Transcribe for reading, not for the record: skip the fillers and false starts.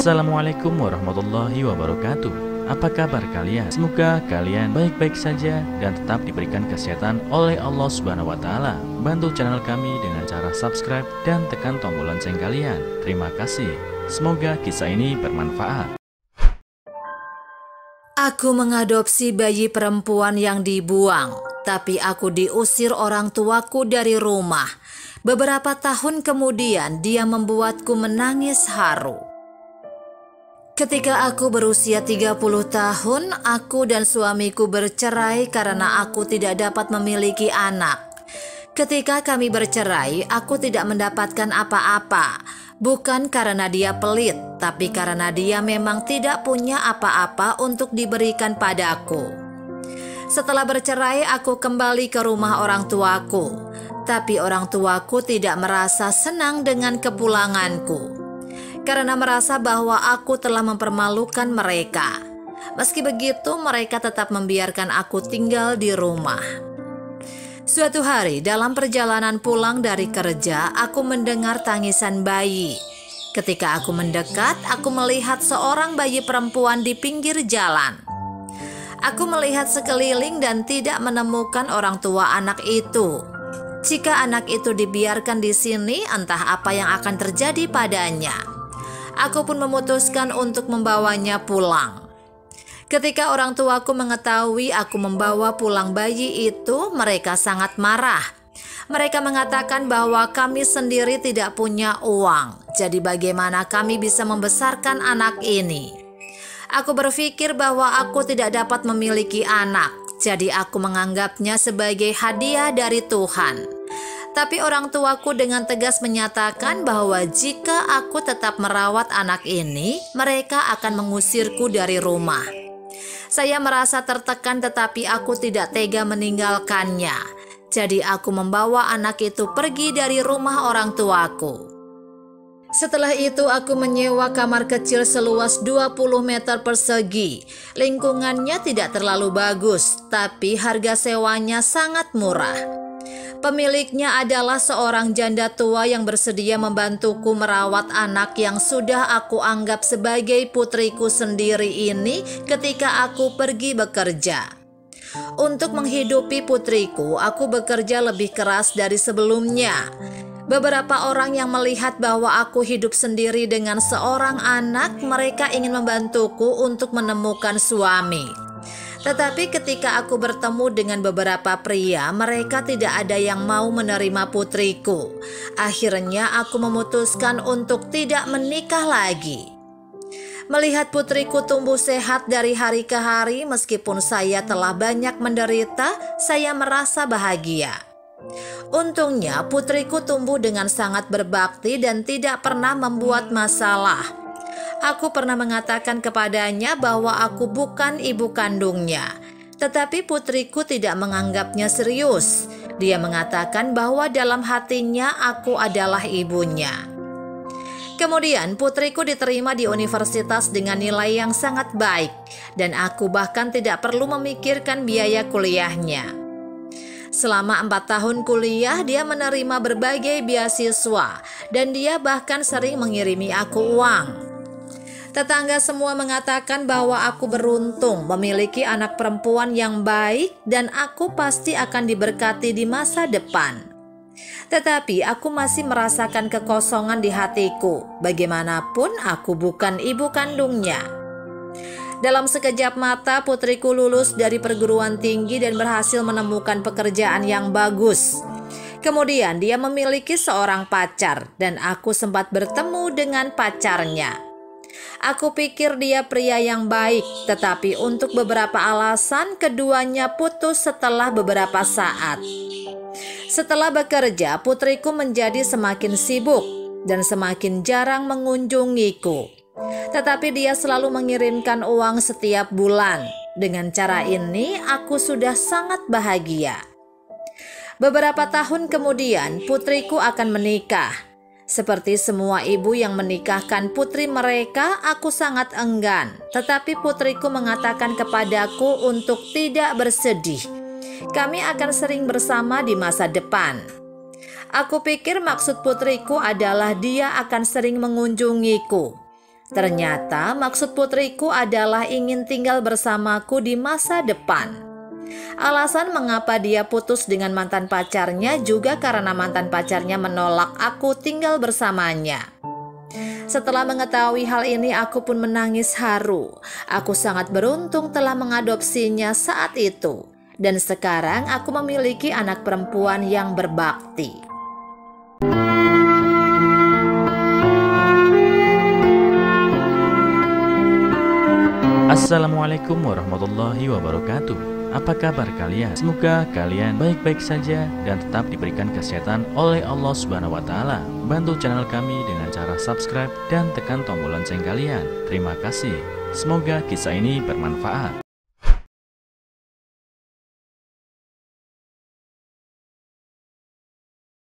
Assalamualaikum warahmatullahi wabarakatuh. Apa kabar kalian? Semoga kalian baik-baik saja dan tetap diberikan kesehatan oleh Allah Subhanahu wa Ta'ala. Bantu channel kami dengan cara subscribe dan tekan tombol lonceng kalian. Terima kasih. Semoga kisah ini bermanfaat. Aku mengadopsi bayi perempuan yang dibuang, tapi aku diusir orang tuaku dari rumah. Beberapa tahun kemudian, dia membuatku menangis haru. Ketika aku berusia 30 tahun, aku dan suamiku bercerai karena aku tidak dapat memiliki anak. Ketika kami bercerai, aku tidak mendapatkan apa-apa. Bukan karena dia pelit, tapi karena dia memang tidak punya apa-apa untuk diberikan padaku. Setelah bercerai, aku kembali ke rumah orang tuaku. Tapi orang tuaku tidak merasa senang dengan kepulanganku, karena merasa bahwa aku telah mempermalukan mereka. Meski begitu, mereka tetap membiarkan aku tinggal di rumah. Suatu hari dalam perjalanan pulang dari kerja, aku mendengar tangisan bayi. Ketika aku mendekat, aku melihat seorang bayi perempuan di pinggir jalan. Aku melihat sekeliling dan tidak menemukan orang tua anak itu. Jika anak itu dibiarkan di sini, entah apa yang akan terjadi padanya. Aku pun memutuskan untuk membawanya pulang. Ketika orang tuaku mengetahui aku membawa pulang bayi itu, mereka sangat marah. Mereka mengatakan bahwa kami sendiri tidak punya uang. Jadi bagaimana kami bisa membesarkan anak ini? Aku berpikir bahwa aku tidak dapat memiliki anak. Jadi aku menganggapnya sebagai hadiah dari Tuhan. Tapi orang tuaku dengan tegas menyatakan bahwa jika aku tetap merawat anak ini, mereka akan mengusirku dari rumah. Saya merasa tertekan, tetapi aku tidak tega meninggalkannya. Jadi aku membawa anak itu pergi dari rumah orang tuaku. Setelah itu aku menyewa kamar kecil seluas 20 meter persegi. Lingkungannya tidak terlalu bagus, tapi harga sewanya sangat murah. Pemiliknya adalah seorang janda tua yang bersedia membantuku merawat anak yang sudah aku anggap sebagai putriku sendiri ini ketika aku pergi bekerja. Untuk menghidupi putriku, aku bekerja lebih keras dari sebelumnya. Beberapa orang yang melihat bahwa aku hidup sendiri dengan seorang anak, mereka ingin membantuku untuk menemukan suami. Tetapi ketika aku bertemu dengan beberapa pria, mereka tidak ada yang mau menerima putriku. Akhirnya aku memutuskan untuk tidak menikah lagi. Melihat putriku tumbuh sehat dari hari ke hari, meskipun saya telah banyak menderita, saya merasa bahagia. Untungnya putriku tumbuh dengan sangat berbakti dan tidak pernah membuat masalah. Aku pernah mengatakan kepadanya bahwa aku bukan ibu kandungnya, tetapi putriku tidak menganggapnya serius. Dia mengatakan bahwa dalam hatinya aku adalah ibunya. Kemudian putriku diterima di universitas dengan nilai yang sangat baik, dan aku bahkan tidak perlu memikirkan biaya kuliahnya. Selama 4 tahun kuliah, dia menerima berbagai beasiswa, dan dia bahkan sering mengirimi aku uang. Tetangga semua mengatakan bahwa aku beruntung memiliki anak perempuan yang baik dan aku pasti akan diberkati di masa depan. Tetapi aku masih merasakan kekosongan di hatiku. Bagaimanapun aku bukan ibu kandungnya. Dalam sekejap mata putriku lulus dari perguruan tinggi dan berhasil menemukan pekerjaan yang bagus. Kemudian dia memiliki seorang pacar dan aku sempat bertemu dengan pacarnya. Aku pikir dia pria yang baik, tetapi untuk beberapa alasan keduanya putus setelah beberapa saat. Setelah bekerja, putriku menjadi semakin sibuk dan semakin jarang mengunjungiku. Tetapi dia selalu mengirimkan uang setiap bulan. Dengan cara ini, aku sudah sangat bahagia. Beberapa tahun kemudian, putriku akan menikah. Seperti semua ibu yang menikahkan putri mereka, aku sangat enggan. Tetapi putriku mengatakan kepadaku untuk tidak bersedih. Kami akan sering bersama di masa depan. Aku pikir maksud putriku adalah dia akan sering mengunjungiku. Ternyata maksud putriku adalah ingin tinggal bersamaku di masa depan. Alasan mengapa dia putus dengan mantan pacarnya juga karena mantan pacarnya menolak aku tinggal bersamanya. Setelah mengetahui hal ini, aku pun menangis haru. Aku sangat beruntung telah mengadopsinya saat itu. Dan sekarang aku memiliki anak perempuan yang berbakti. Assalamualaikum warahmatullahi wabarakatuh. Apa kabar kalian? Semoga kalian baik-baik saja dan tetap diberikan kesehatan oleh Allah Subhanahu wa Ta'ala. Bantu channel kami dengan cara subscribe dan tekan tombol lonceng kalian. Terima kasih. Semoga kisah ini bermanfaat.